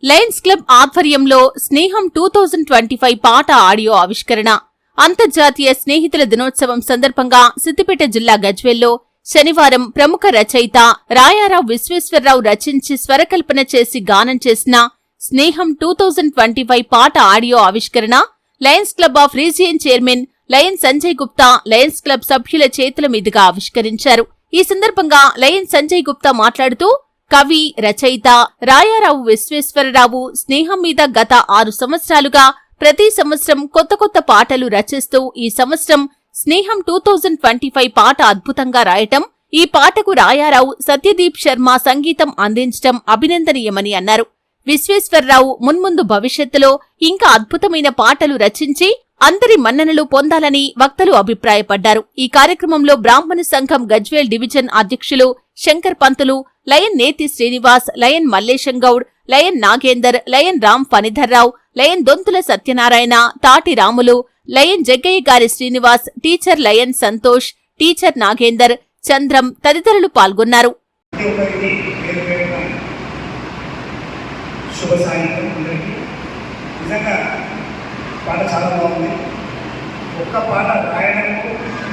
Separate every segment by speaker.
Speaker 1: Lions club ఆధ్వర్యంలో స్నేహం 2025 పాట ఆడియో ఆవిష్కరణ. అంతర్జాతీయ స్నేహితుల దినోత్సవం సందర్భంగా సిద్దిపేట జిల్లా గజ్వేల్లో శనివారం ప్రముఖ రచయిత రాయారావు విశ్వేశ్వరరావు రచించి స్వరకల్పన చేసి గానం చేసిన స్నేహం 2025 పాట ఆడియో ఆవిష్కరణ Lions club of region chairman lion Sanjay Gupta Lions club సభ్యుల చేతుల మీదుగా ఆవిష్కరించారు. ఈ సందర్భంగా లయన్ సంజయ్ గుప్తా మాట్లాడుతూ కవి, రచయిత రాయారావు విశ్వేశ్వరరావు స్నేహం మీద గత 6 సంవత్సరాలుగా ప్రతి సంవత్సరం కొత్త కొత్త పాటలు రచిస్తూ ఈ సంవత్సరం స్నేహం 2025 పాట అద్భుతంగా రాయటం, ఈ పాటకు రాయారావు సత్యదీప్ శర్మ సంగీతం అందించటం అభినందనీయమని అన్నారు. విశ్వేశ్వరరావు మున్ముందు భవిష్యత్తులో ఇంకా అద్భుతమైన పాటలు రచించి అందరి మన్ననలు పొందాలని వక్తలు అభిప్రాయపడ్డారు. ఈ కార్యక్రమంలో బ్రాహ్మణ సంఘం గజ్వేల్ డివిజన్ అధ్యక్షులు Shankar Pantulu, lion Neti Srinivas, lion Mallesham Goud, lion Nagender, lion Ram Phanidhar Rao, lion Dontula Satyanarayana, Tati Ramulu, lion Jaggayya గారి Srinivas, teacher lion Santosh, teacher Nagender, Chandram తదితరులు పాల్గొన్నారు.
Speaker 2: పాట చాలా బాగుంది. ఒక్క పాట రాయడము,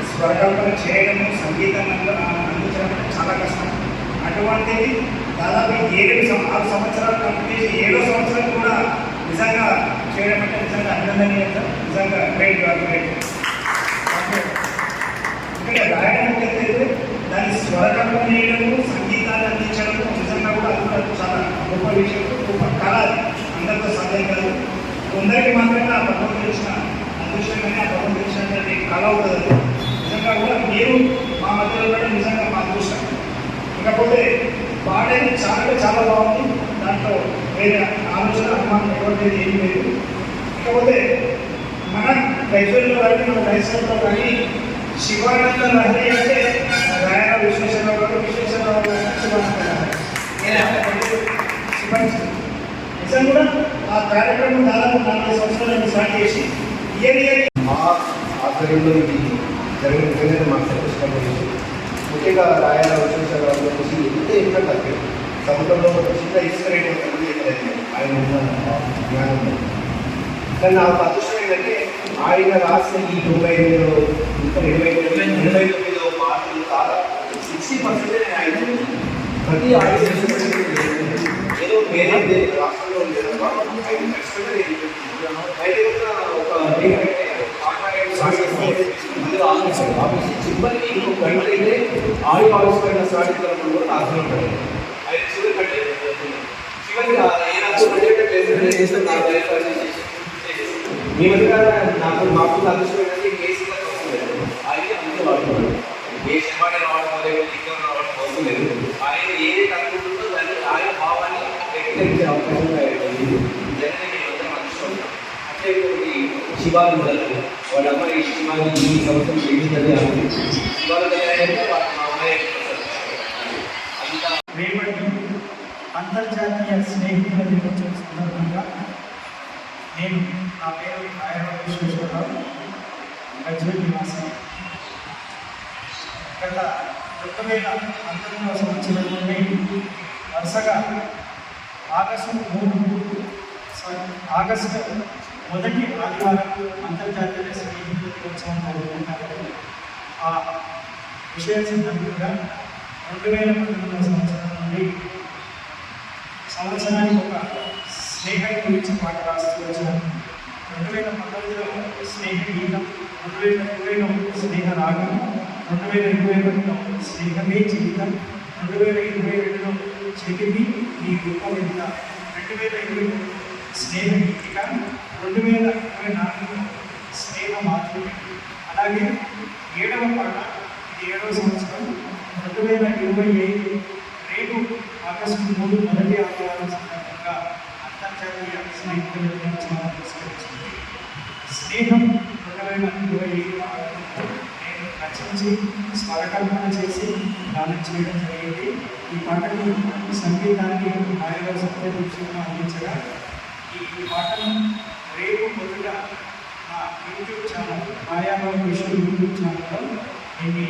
Speaker 2: స్వరకల్పన చేయడము, సంగీతం అందించడం చాలా కష్టం. అటువంటిది దాదాపు 6 సంవత్సరాలు కంప్లీట్ చేసి 7వ సంవత్సరం కూడా నిజంగా చేయడం అంటే నిజంగా అభినందనీయం. నిజంగా గ్రేట్ గ్రేట్. ఎందుకంటే రాయడం అయితే దాన్ని స్వరకల్పన చేయడము, సంగీతాన్ని అందించడము నిజంగా కూడా అది చాలా గొప్ప విషయం, గొప్ప కళ. అందరితో సాధ్యం కాదు. కొందరికి మాత్రమే ఆ భగవంతుడు ఇచ్చిన అదృష్టం కానీ ఆ భగవంతుడు ఇచ్చినటువంటి కళ ఉంటుంది. నిజంగా కూడా మీరు మా మధ్యలో కూడా నిజంగా మా అదృష్టం. ఇకపోతే పాట చాలా బాగుంది. దాంట్లో వేరే ఆలోచన అనుమానం ఎటువంటిది ఏమీ లేదు. ఇకపోతే మన గజ్వేల్లో కానీ మన రైతుల్లో కానీ శివానంద లహరి అంటే రాయారావు విశ్వేశ్వరరావు గారు, విశ్వేశ్వరరావు గారు శివానంద లహరి నిజం కూడా ఆ కార్యక్రమం దాదాపు 40 సంవత్సరాలు స్టార్ట్ చేసి
Speaker 3: మా ఆధ్వర్యంలో ఇది జరిగిన మాకు సంతోషంగా ముఖ్యంగా రాయారావు విశ్వేశ్వరరావు వచ్చి ఎంత ఇంకా తగ్గదు. సముద్రంలో ఒక చిన్న ఇసుక రేటు ఆయన ఉన్న జ్ఞానంలో. కానీ నాకు అదృష్టం ఏంటంటే ఆయన రాసిన ఈ 29 పాటలు చాలా 60% ఆయన ప్రతి ఏదో వేరే రాష్ట్రంలో ఉండేది చివరికి ఇంకొక గంట అయితే ఆడియో ఆవిష్కరణ స్టార్ట్ చేసినప్పుడు కూడా ఆశ్రయించారు. ఆయన మీ మధ్య నాకు మాకు అదృష్టం ఏంటంటే కేసీగా వస్తుంది. ఆయన అందులో వాడుతున్నాడు. ఏ సినిమాని రావడం ఇంకా రావడం అవసరం లేదు. ఆయన ఏదైతే అనుకుంటుందో దాన్ని ఆయన భావాన్ని వ్యక్తరించే అవకాశం జనరల్ అదృష్టం. అంటే కొన్ని శివాలు వాళ్ళ అమ్మాయి శివాని ఈ సంవత్సరం వెళ్ళిందని శివాలు అంటే వాళ్ళ అమ్మాయి
Speaker 2: అంతర్జాతీయ స్నేహితుల దినోత్సవం సందర్భంగా నేను నా పేరు రాయారావు విశ్వేశ్వరరావు, గజ్వేల్ నివాసం. గత 2019వ సంవత్సరం నుండి వరుసగా ఆగస్టు మొదటి ఆదివారం అంతర్జాతీయ స్నేహితుల దినోత్సవం జరుపుకుంటారు. ఆ విషయ సందర్భంగా 2019వ సంవత్సరం నుండి సంవత్సరానికి ఒక స్నేహం గురించి పాట రాస్తూ వచ్చాను. 2019లో స్నేహ గీతం, 2020లో స్నేహ రాగం, 2021లో స్నేహమే జీవితం, 2022లో చెలిమి నీ గొప్ప వింత, 2023 స్నేహ గీతిక, 2024లో స్నేహ మాతృక. అలాగే 7వ పాట, ఇది 7వ సంవత్సరం, 2025 రేపు ఆగస్టు 3 మొదటి ఆదివారం సందర్భంగా అంతర్జాతీయ స్నేహితుల దినోత్సవం పురస్కరించింది. స్నేహం 2025 నేను రచించి స్వరకల్పన చేసి గానం చేయడం జరిగింది. ఈ పాటకు సంగీతాన్ని రాయారావు సత్యదీప్గా అందించగా ఈ పాటను రేపు మొదట నా యూట్యూబ్ ఛానల్ రాయారావు యూట్యూబ్ ఛానల్లో దీన్ని